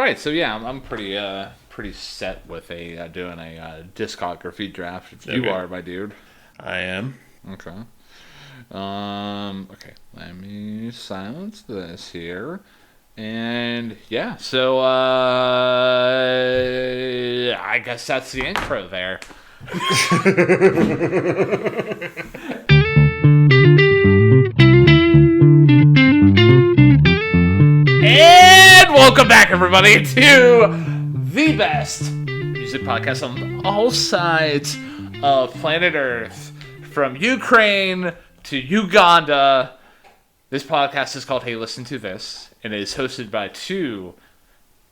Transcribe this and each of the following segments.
right, so yeah, I'm pretty set with doing a discography draft. If you Okay. are, my dude. I am. Okay. Okay. Let me silence this here. And yeah, so I guess that's the intro there. And welcome back, everybody, to the best music podcast on all sides of planet Earth, from Ukraine to Uganda. This podcast is called Hey Listen to This, and it is hosted by two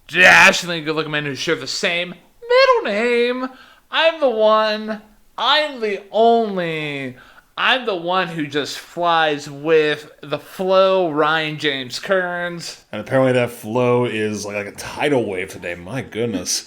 dashingly good-looking men who share the same middle name. I'm the one. I'm the only. I'm the one who just flies with the flow, Ryan James Kearns. And apparently that flow is like a tidal wave today. My goodness.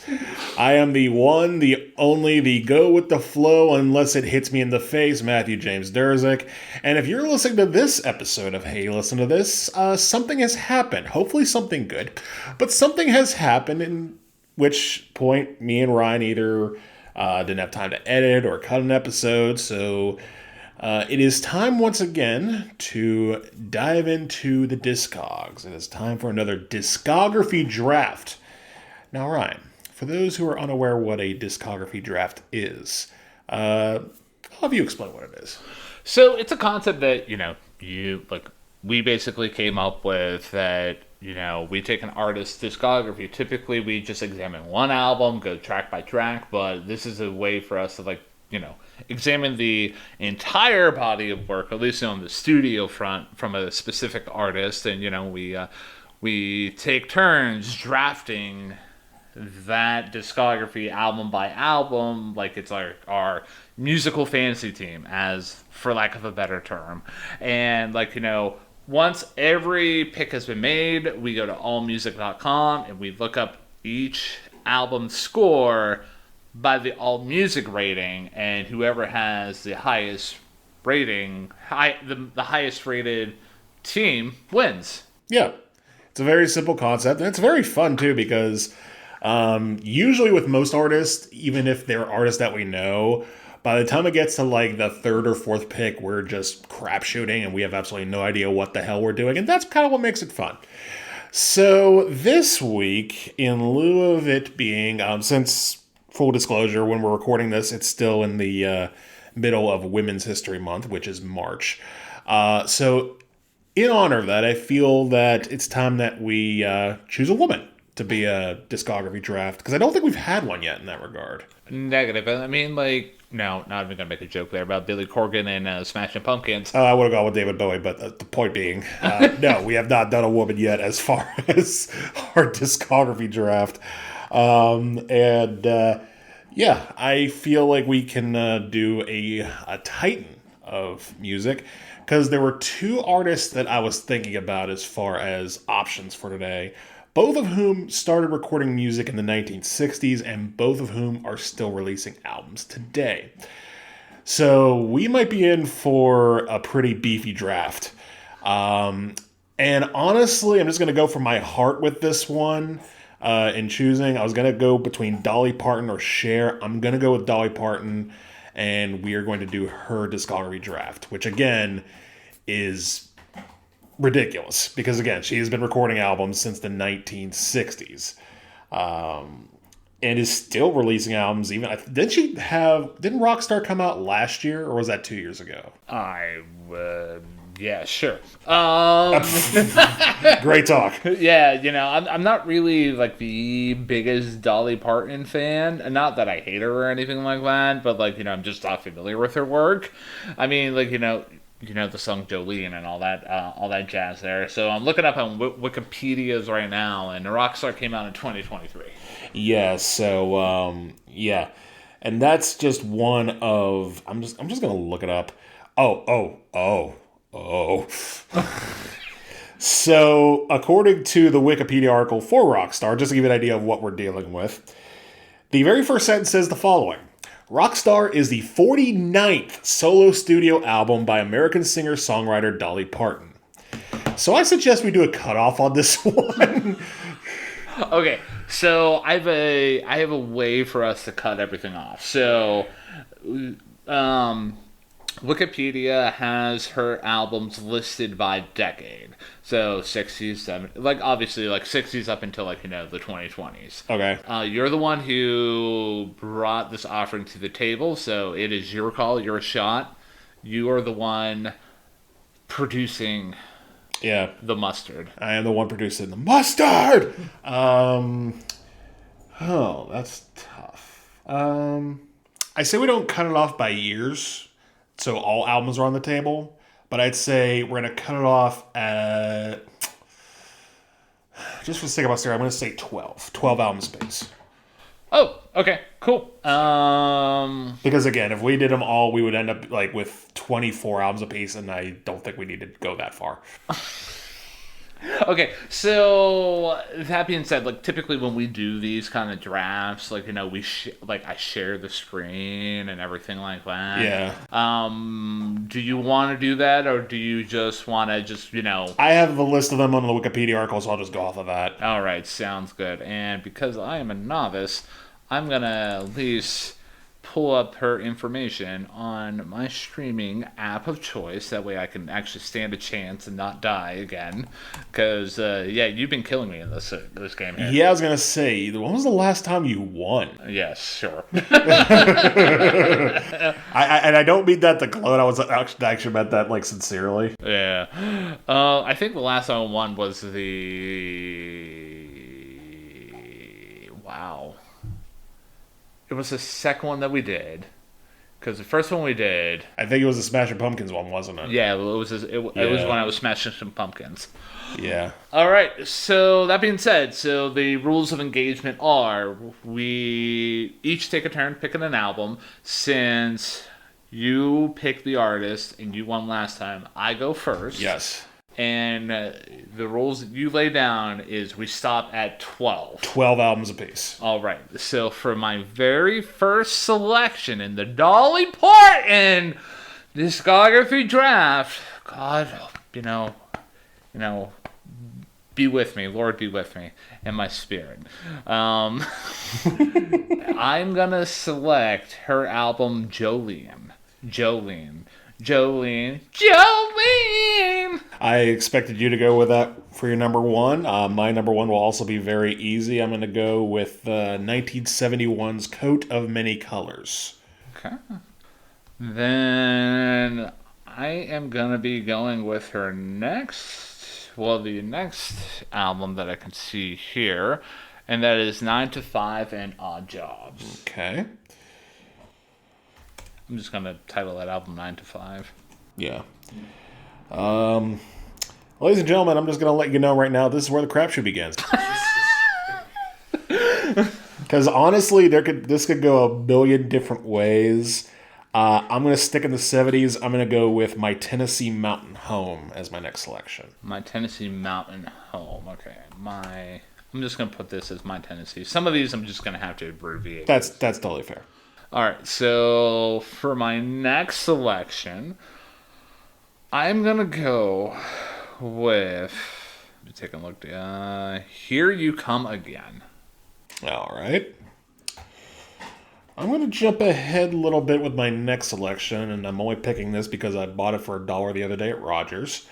I am the one, the only, the go with the flow unless it hits me in the face, Matthew James Durzik. And if you're listening to this episode of Hey Listen to This, something has happened. Hopefully something good. But something has happened, in which point me and Ryan either didn't have time to edit or cut an episode, so... it is time once again to dive into the Discogs. It is time for another Discography Draft. Now, Ryan, for those who are unaware what a Discography Draft is, I'll have you explain what it is. So it's a concept that, we basically came up with that, we take an artist's discography. Typically, we just examine one album, go track by track, but this is a way for us to, examine the entire body of work, at least on the studio front, from a specific artist, and we take turns drafting that discography album by album, like it's our musical fantasy team, as for lack of a better term. And once every pick has been made, we go to allmusic.com and we look up each album score by the AllMusic rating, and whoever has the highest rating, the highest rated team wins. Yeah, it's a very simple concept, and it's very fun too, because usually with most artists, even if they're artists that we know, by the time it gets to the third or fourth pick, we're just crapshooting and we have absolutely no idea what the hell we're doing, and that's kind of what makes it fun. So this week, in lieu of it being, since full disclosure, when we're recording this, it's still in the middle of Women's History Month, which is March. So in honor of that, I feel that it's time that we choose a woman to be a discography draft, because I don't think we've had one yet in that regard. Negative. I mean, no, not even going to make a joke there about Billy Corgan and Smashing Pumpkins. I would have gone with David Bowie, but the point being, no, we have not done a woman yet as far as our discography draft. Yeah, I feel like we can do a titan of music, because there were two artists that I was thinking about as far as options for today, both of whom started recording music in the 1960s and both of whom are still releasing albums today. So we might be in for a pretty beefy draft. And honestly, I'm just going to go for my heart with this one. In choosing, I was going to go between Dolly Parton or Cher. I'm going to go with Dolly Parton, and we are going to do her discography draft, which again is ridiculous, because again, she has been recording albums since the 1960s, and is still releasing albums. Even didn't Rockstar come out last year, or was that 2 years ago? Yeah, sure. Great talk. Yeah, I'm not really the biggest Dolly Parton fan. Not that I hate her or anything like that, but I'm just not familiar with her work. I mean, the song Jolene and all that jazz there. So I'm looking up on Wikipedia's right now, and Rockstar came out in 2023. Yeah. So yeah, and that's just one of. I'm just gonna look it up. Oh. So, according to the Wikipedia article for Rockstar, just to give you an idea of what we're dealing with, the very first sentence says the following. Rockstar is the 49th solo studio album by American singer-songwriter Dolly Parton. So I suggest we do a cutoff on this one. Okay, so I have a way for us to cut everything off. So, um, Wikipedia has her albums listed by decade. So 60s, 70s, like obviously like 60s up until like the 2020s. Okay. You're the one who brought this offering to the table, so it is your call, your shot. You are the one producing Yeah. the mustard. I am the one producing the mustard. Oh, that's tough. I say we don't cut it off by years, so all albums are on the table. But I'd say we're gonna cut it off at, just for the sake of austerity, I'm gonna say 12. 12 album space. Oh, okay, cool. Because again, if we did them all, we would end up like with 24 albums apiece, and I don't think we need to go that far. Okay, so that being said, like typically when we do these kind of drafts, like like I share the screen and everything like that. Yeah. Do you want to do that, or do you just want to I have the list of them on the Wikipedia article, so I'll just go off of that. All right, sounds good. And because I am a novice, I'm gonna at least pull up her information on my streaming app of choice. That way I can actually stand a chance and not die again. Because, yeah, you've been killing me in this game here. Yeah, I was gonna say, when was the last time you won? Yes, sure. I don't mean that to gloat. I actually meant that like sincerely. Yeah. I think the last time I won was Wow. It was the second one that we did. Because the first one we did... I think it was the Smashing Pumpkins one, wasn't it? Yeah, it was when I was smashing some pumpkins. Yeah. All right, so that being said, so the rules of engagement are we each take a turn picking an album. Since you picked the artist and you won last time, I go first. Yes. And the rules that you lay down is we stop at 12. 12 albums apiece. All right, so for my very first selection in the Dolly Parton Discography Draft, God, be with me, Lord, be with me, and my spirit. I'm gonna select her album Jolene. I expected you to go with that for your number one. My number one will also be very easy. I'm going to go with 1971's Coat of Many Colors. Okay. Then I am going to be going with her the next album that I can see here, and that is 9 to 5 and Odd Jobs. Okay. I'm just going to title that album 9 to 5. Yeah. Ladies and gentlemen, I'm just going to let you know right now, this is where the crapshoot begins. Because honestly, this could go a billion different ways. I'm going to stick in the 70s. I'm going to go with My Tennessee Mountain Home as my next selection. My Tennessee Mountain Home. Okay. I'm just going to put this as My Tennessee. Some of these I'm just going to have to abbreviate. That's totally fair. All right. So for my next selection, I'm going to go with... Let me take a look. Here You Come Again. All right. I'm going to jump ahead a little bit with my next selection, and I'm only picking this because I bought it for $1 the other day at Rogers.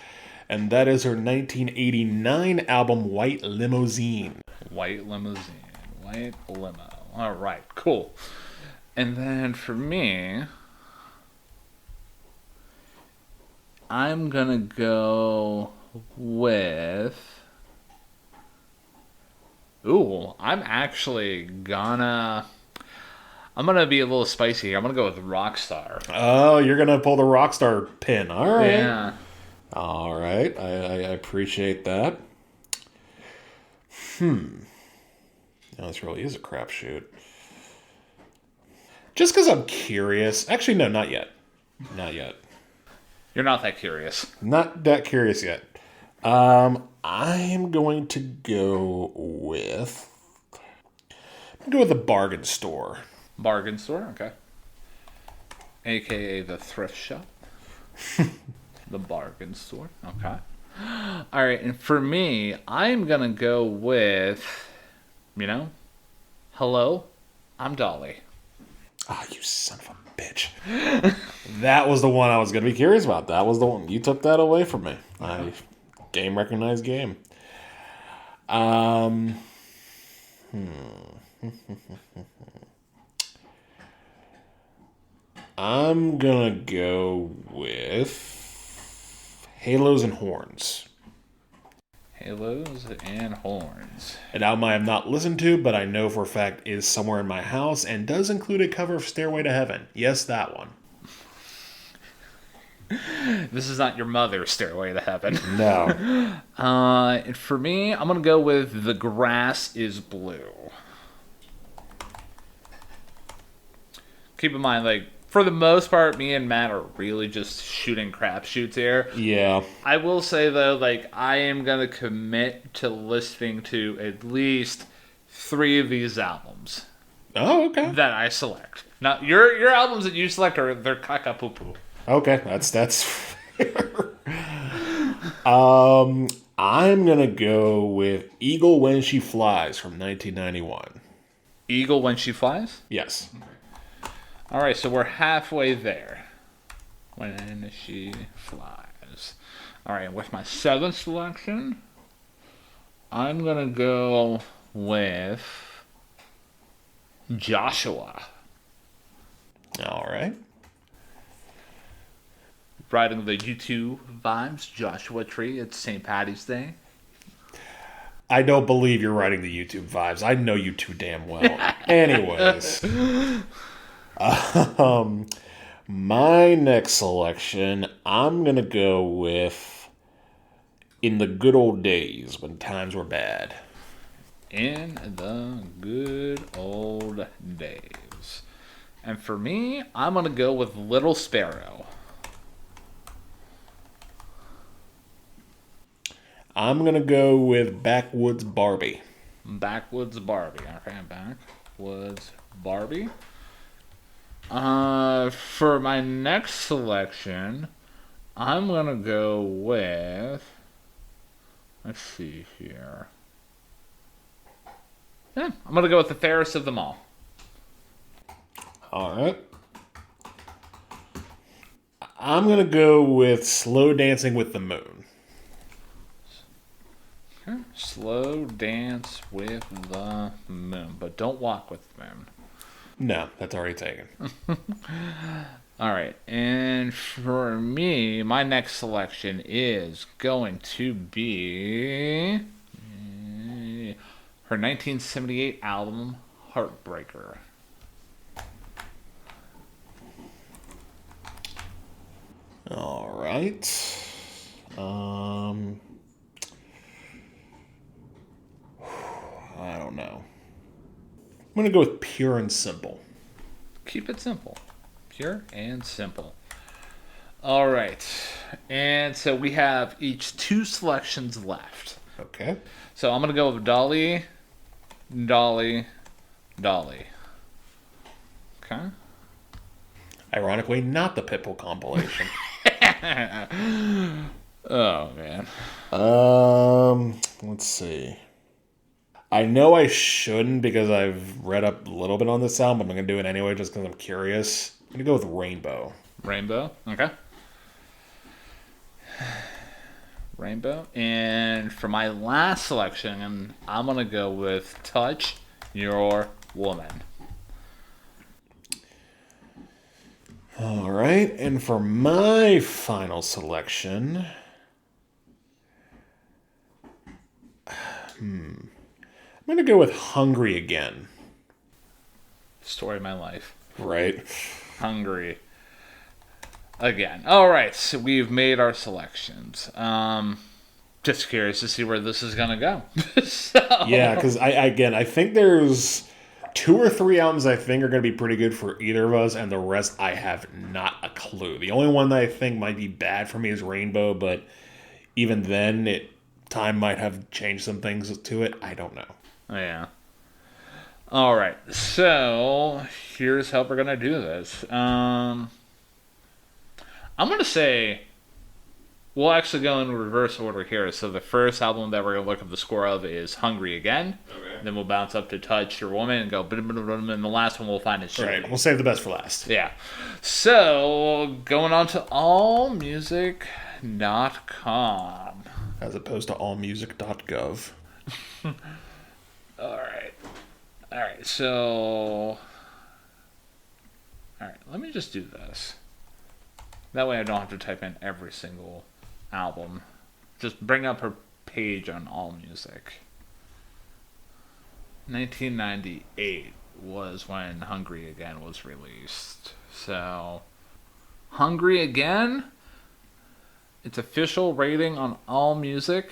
And that is her 1989 album, White Limousine. White Limo. All right, cool. And then for me, I'm going to go with... Ooh, I'm gonna be a little spicy here. I'm gonna go with Rockstar. Oh, you're gonna pull the Rockstar pin. All right. Yeah. All right. I appreciate that. Now, this really is a crapshoot. Just because I'm curious. Actually, no, not yet. Not yet. You're not that curious. Not that curious yet. I'm going to go with... the Bargain Store. Bargain Store, okay. AKA the thrift shop. The Bargain Store, okay. All right, and for me, I'm going to go with You know? Hello, I'm Dolly. Ah, you son of a bitch. That was the one I was going to be curious about. That was the one. You took that away from me. Game recognized game. Um, I'm going to go with Halos and Horns. Halos and Horns. An album I have not listened to, but I know for a fact is somewhere in my house and does include a cover of Stairway to Heaven. Yes, that one. This is not your mother's Stairway to Heaven. No. And for me, I'm going to go with The Grass is Blue. Keep in mind, like, for the most part, me and Matt are really just shooting crapshoots here. Yeah. I will say, though, like, I am going to commit to listening to at least 3 of these albums Oh, okay. that I select. Now, your albums that you select they're caca-poo-poo. Okay, that's fair. I'm gonna go with Eagle When She Flies from 1991. Eagle When She Flies? Yes. All right, so we're halfway there. When She Flies. All right, with my 7th selection, I'm going to go with Joshua. All right. Riding the U2 vibes, Joshua Tree. It's St. Patty's Day. I don't believe you're writing the YouTube vibes. I know you too damn well. Anyways. My next selection, I'm going to go with In the Good Old Days When Times Were Bad. In the good old days. And for me, I'm going to go with Little Sparrow. I'm going to go with Backwoods Barbie. Backwoods Barbie. Okay, Backwoods Barbie. For my next selection, I'm going to go with... Let's see here. Yeah, I'm going to go with The Fairest of Them All. All right. I'm going to go with Slow Dancing with the Moon. Okay. Slow Dance with the Moon. But don't walk with the moon. No, that's already taken. All right. And for me, my next selection is going to be her 1978 album, Heartbreaker. All right. I don't know. I'm going to go with Pure and Simple. Keep it simple. Pure and simple. All right. And so we have each 2 selections left. Okay. So I'm going to go with Dolly, Dolly, Dolly. Okay. Ironically, not the Pitbull compilation. Oh, man. Let's see. I know I shouldn't because I've read up a little bit on this album, but I'm going to do it anyway just because I'm curious. I'm going to go with Rainbow. Rainbow. Okay. Rainbow. And for my last selection, I'm going to go with Touch Your Woman. All right. And for my final selection, I'm going to go with Hungry Again. Story of my life. Right. Hungry again. All right, so we've made our selections. Just curious to see where this is gonna go. Yeah, because I think there's 2 or 3 albums I think are going to be pretty good for either of us, and the rest I have not a clue. The only one that I think might be bad for me is Rainbow, but even then, time might have changed some things to it. I don't know. Yeah. All right, so here's how we're gonna do this. I'm gonna say we'll actually go in reverse order here. So the first album that we're gonna look at the score of is "Hungry Again." Okay. Then we'll bounce up to "Touch Your Woman" and go, and the last one we'll find is "Show Right. Me." We'll save the best for last. Yeah. So going on to allmusic.com. As opposed to allmusic.gov. All right. All right. So. All right. Let me just do this. That way I don't have to type in every single album. Just bring up her page on AllMusic. 1998 was when Hungry Again was released. So, Hungry Again, its official rating on AllMusic,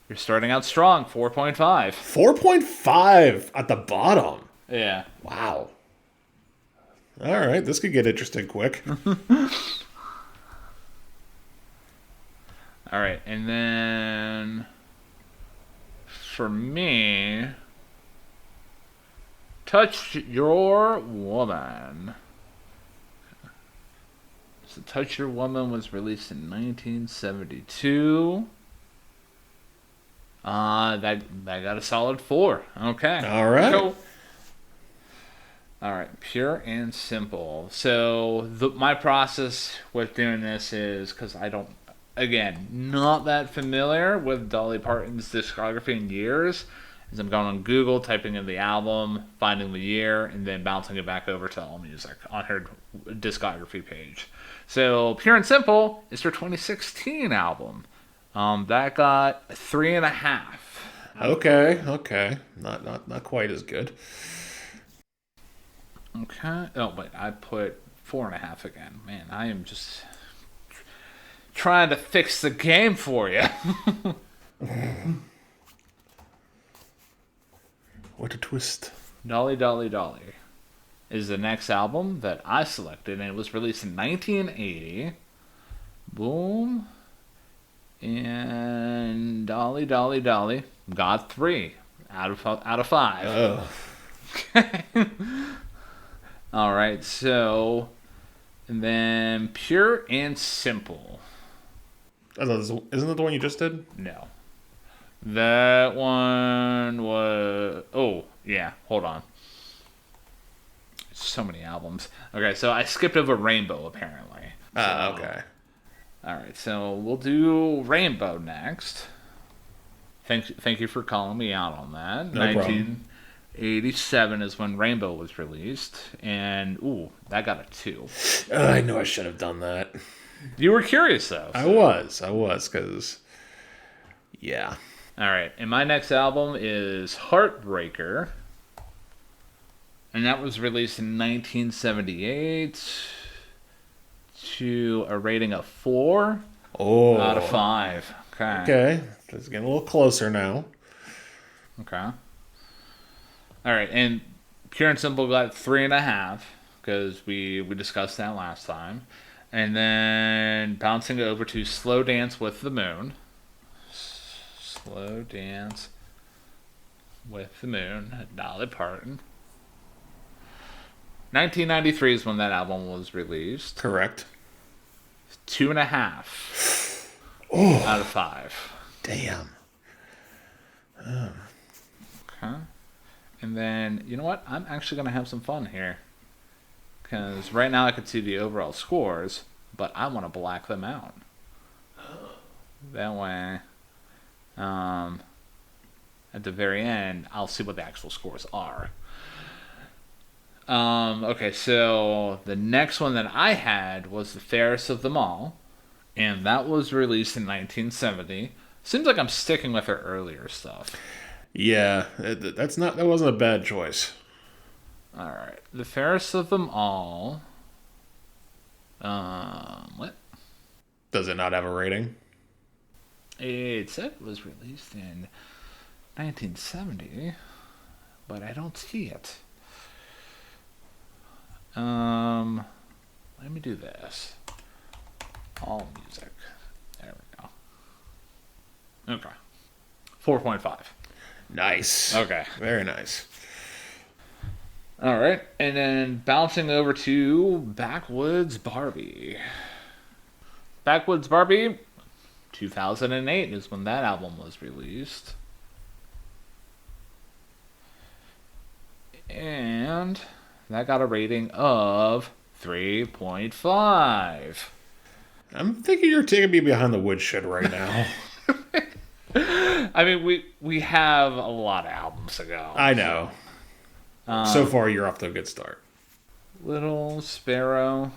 you're starting out strong, 4.5. 4.5 at the bottom. Yeah. Wow. All right, this could get interesting quick. All right, and then for me, Touch Your Woman. So Touch Your Woman was released in 1972. That got a solid 4. Okay. All right. Cool. All right, pure and simple. So my process with doing this is because I don't, again, not that familiar with Dolly Parton's discography in years. Is I'm going on Google, typing in the album, finding the year, and then bouncing it back over to AllMusic on her discography page. So pure and simple is her 2016 album. That got 3.5. Okay. Not quite as good. Okay. Oh, wait. I put 4.5 again. Man, I am just trying to fix the game for you. What a twist. Dolly, Dolly, Dolly is the next album that I selected, and it was released in 1980. Boom. And Dolly, Dolly, Dolly got 3 out of 5. Oh. All right, so, and then Pure and Simple. Isn't that the one you just did? No. That one was, oh, yeah, hold on. So many albums. Okay, so I skipped over Rainbow, apparently. Okay. All right, so we'll do Rainbow next. Thank you for calling me out on that. No problem. 1987 is when Rainbow was released, and ooh, that got a 2. I know I should have done that. You were curious though. I was, because, yeah. All right, and my next album is Heartbreaker, and that was released in 1978 to a rating of 4 out of 5. Okay, it's getting a little closer now. Okay. All right, and Pure and Simple got 3.5 because we discussed that last time, and then bouncing over to Slow Dance with the Moon. Slow Dance with the Moon, Dolly Parton. 1993 is when that album was released. Correct. 2.5 out of 5. Damn. Okay. And then, you know what? I'm actually going to have some fun here. Because right now I can see the overall scores, but I want to black them out. That way, at the very end, I'll see what the actual scores are. Okay, so the next one that I had was The Fairest of Them All, and that was released in 1970. Seems like I'm sticking with her earlier stuff. Yeah, that wasn't a bad choice. All right, The Fairest of Them All. What? Does it not have a rating? It said it was released in 1970, but I don't see it. Let me do this. AllMusic. There we go. Okay. 4.5. Nice. Okay. Very nice. All right, and then bouncing over to Backwoods Barbie. Backwoods Barbie, 2008 is when that album was released. And that got a rating of 3.5. I'm thinking you're taking me behind the woodshed right now. I mean, we have a lot of albums to go. I know. So far, you're off to a good start. Little Sparrow.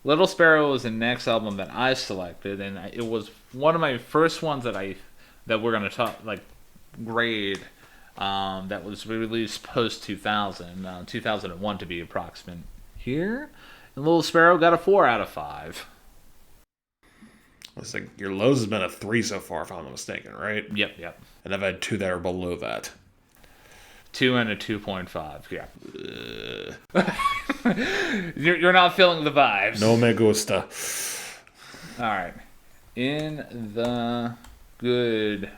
Little Sparrow was the next album that I selected, and it was one of my first ones that we're gonna grade. That was released post 2000, 2001 to be approximate here. And Little Sparrow got a 4 out of 5. It's like your lows has been a 3 so far, if I'm not mistaken, right? Yep. And I've had 2 that are below that. 2 and a 2.5. Yeah. You're not feeling the vibes. No me gusta. All right. In the good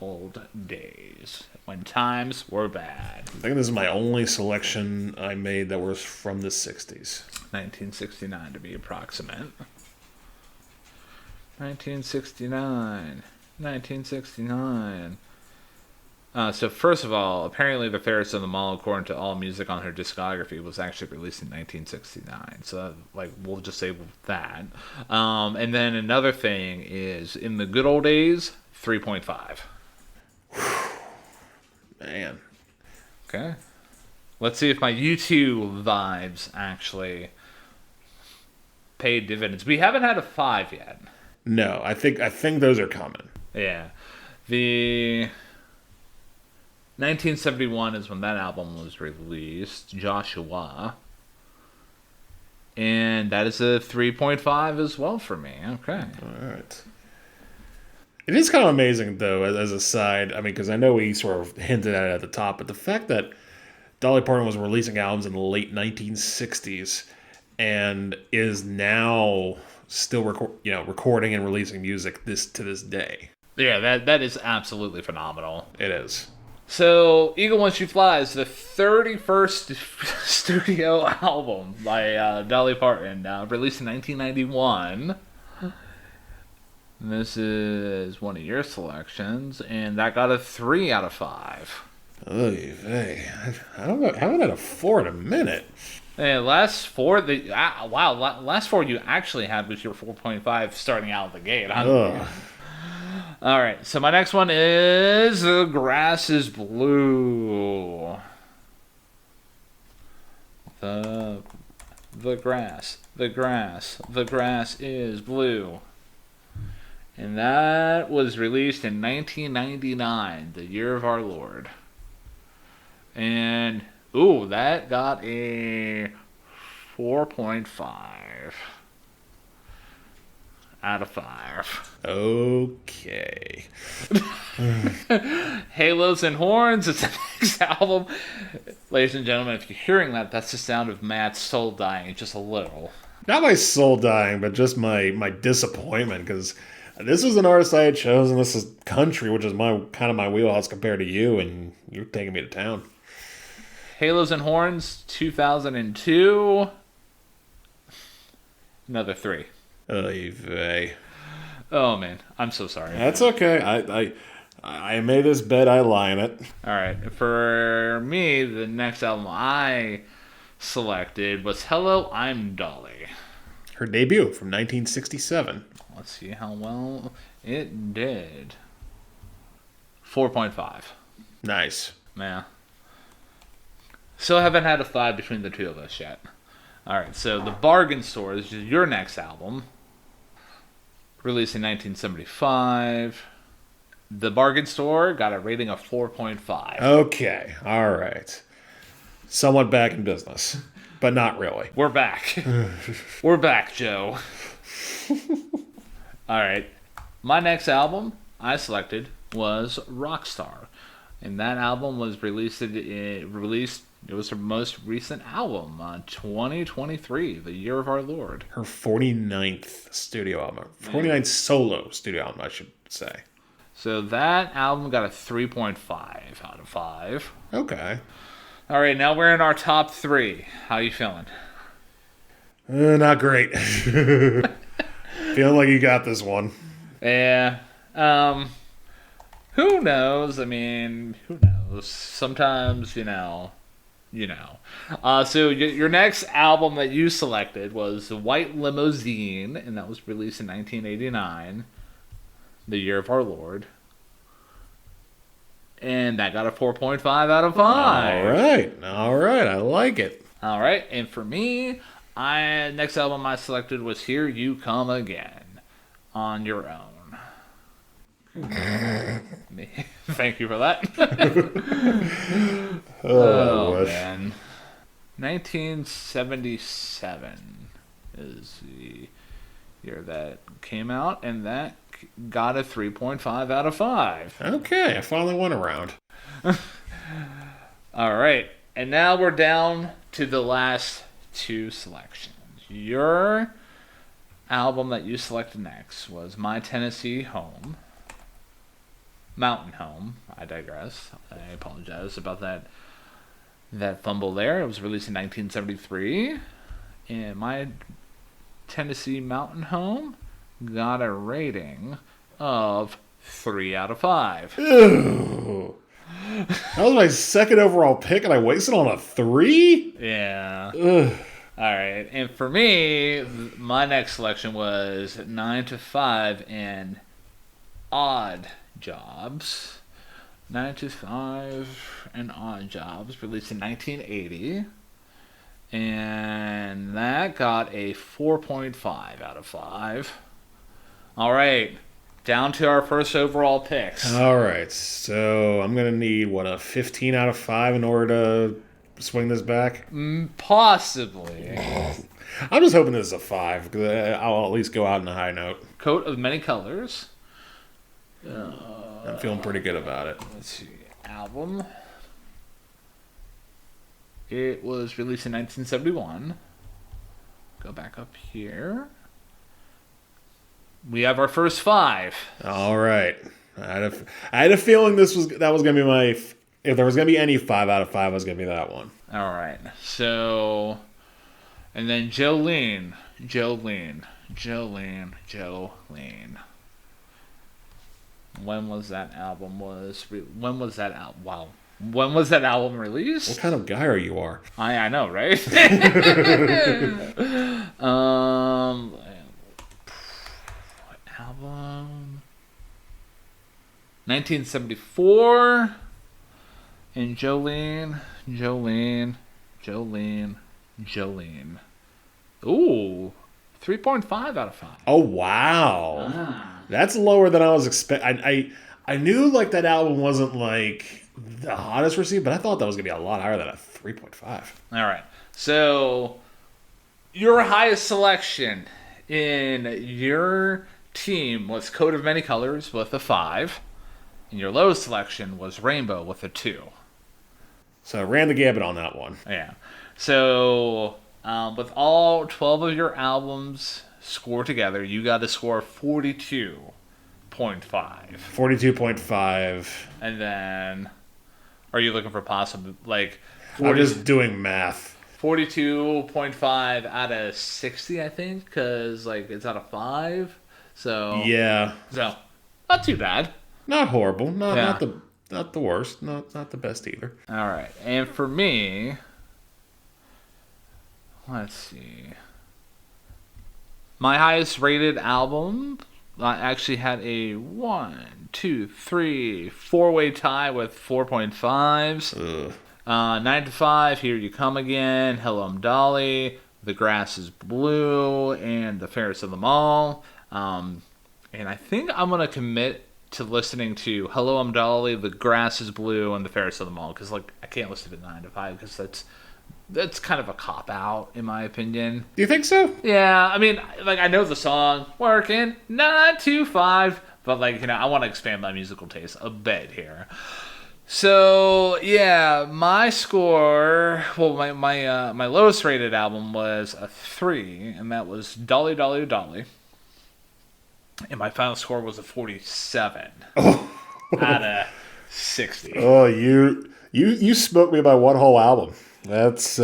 old days, when times were bad. I think this is my only selection I made that was from the 60s. 1969 to be approximate. 1969. So first of all, apparently The Fairest of Them All, according to All Music on her discography, was actually released in 1969. So we'll just say that. And then another thing is, in the good old days, 3.5. Man. Okay. Let's see if my YouTube vibes actually paid dividends. We haven't had a 5 yet. No, I think those are coming. Yeah. The 1971 is when that album was released, Joshua. And that is a 3.5 as well for me. Okay. All right. It is kind of amazing, though, as a side. I mean, because I know we sort of hinted at it at the top, but the fact that Dolly Parton was releasing albums in the late 1960s and is now still recording and releasing music to this day. Yeah, that is absolutely phenomenal. It is. So, Eagle When She Flies, the 31st studio album by Dolly Parton, released in 1991. This is one of your selections, and that got a 3 out of 5. Oy vey. I don't know. I haven't had a 4 in a minute. And last 4, last 4 you actually had was your 4.5 starting out of the gate. All right, so my next one is The Grass is Blue. The grass is blue. And that was released in 1999, the year of our Lord. And, that got a 4.5 out of 5. Okay. Halos and Horns is the next album. Ladies and gentlemen, if you're hearing that, that's the sound of Matt's soul dying just a little. Not my soul dying, but just my disappointment, because this was an artist I had chosen. This is country, which is my wheelhouse compared to you, and you're taking me to town. Halos and Horns, 2002. Another 3. Oy vey. Oh, man. I'm so sorry. That's okay. I made this bed. I lie in it. All right. For me, the next album I selected was Hello, I'm Dolly. Her debut from 1967. Let's see how well it did. 4.5. Nice. Yeah. Still haven't had a 5 between the two of us yet. All right, so The Bargain Store is your next album. Released in 1975. The Bargain Store got a rating of 4.5. Okay, all right. Somewhat back in business, but not really. We're back. We're back, Joe. All right. My next album I selected was Rockstar. And that album was released. It was her most recent album, 2023, the year of our Lord. Her 49th studio album. 49th solo studio album, I should say. So that album got a 3.5 out of 5. Okay. All right, now we're in our top 3. How you feeling? Not great. Feeling like you got this one. Yeah. Who knows? I mean, who knows? Sometimes, So your next album that you selected was White Limousine, and that was released in 1989, the year of our Lord. And that got a 4.5 out of 5. All right. I like it. All right, and for me, next album I selected was Here You Come Again, On Your Own. Thank you for that. Oh man. 1977 is the year that came out, and that got a 3.5 out of 5. Okay, I finally went around. All right, and now we're down to the last 2 selections. Your album that you selected next was My Tennessee Home. Mountain Home. I digress. I apologize about that fumble there. It was released in 1973. And My Tennessee Mountain Home got a rating of 3 out of 5. Ew. That was my second overall pick, and I wasted on a 3? Yeah. Ugh. All right. And for me, my next selection was 9 to 5 and Odd Jobs. 9 to 5 and Odd Jobs, released in 1980. And that got a 4.5 out of 5. All right. Down to our first overall picks. All right. So I'm going to need, a 15 out of 5 in order to swing this back? Possibly. I'm just hoping this is a 5, because I'll at least go out on a high note. Coat of Many Colors. I'm feeling pretty good about it. Let's see. Album. It was released in 1971. Go back up here. We have our first 5. All right. I had a feeling that was going to be my... If there was going to be any 5 out of 5, it was going to be that one. All right. So... And then Jolene. When was that album Wow. When was that album released? What kind of guy are you? I know, right? What album? 1974. And Jolene. Ooh, 3.5 out of 5. Oh, wow. That's lower than I was expecting. I knew that album wasn't the hottest received, but I thought that was going to be a lot higher than a 3.5. All right. So your highest selection in your team was Coat of Many Colors with a 5. And your lowest selection was Rainbow with a 2. So I ran the gambit on that one. Yeah. So with all 12 of your albums scored together, you got a score of 42.5. 42.5. And then, are you looking for possible, I'm just doing math. 42.5 out of 60, I think, because, it's out of 5. So, yeah. So, not too bad. Not horrible. Not the worst. Not the best either. All right. And for me, let's see. My highest rated album actually had a 4-way tie with 4.5s. 9 to 5, Here You Come Again, Hello, I'm Dolly, The Grass is Blue, and The Fairest of Them All. And I think I'm going to commit to listening to Hello, I'm Dolly, The Grass is Blue, and The Fairest of Them All, because I can't listen to 9 to 5 because that's kind of a cop-out, in my opinion. Do you think so? Yeah, I mean, I know the song, working 9 to 5, but, I want to expand my musical taste a bit here. So, yeah, my score, my lowest rated album was a 3, and that was Dolly, Dolly, Dolly. And my final score was a 47 out of 60. Oh, you smoked me by one whole album. That's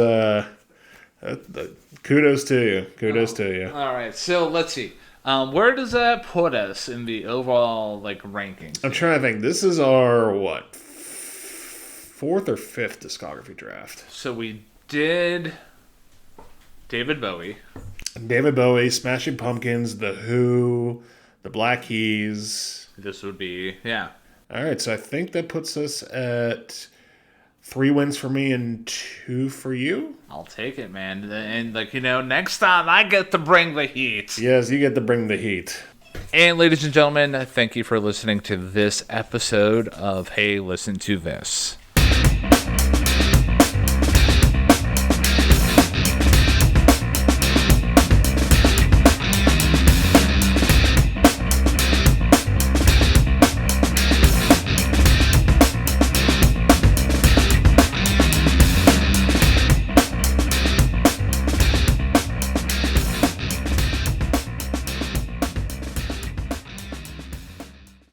kudos to you. Kudos to you. All right, so let's see. Where does that put us in the overall rankings? I'm trying to think. This is our fourth or fifth discography draft. So we did David Bowie. David Bowie, Smashing Pumpkins, The Who, The Black Keys. This would be, yeah. All right, so I think that puts us at 3 wins for me and 2 for you. I'll take it, man. And next time I get to bring the heat. Yes, you get to bring the heat. And ladies and gentlemen, thank you for listening to this episode of Hey, Listen to This.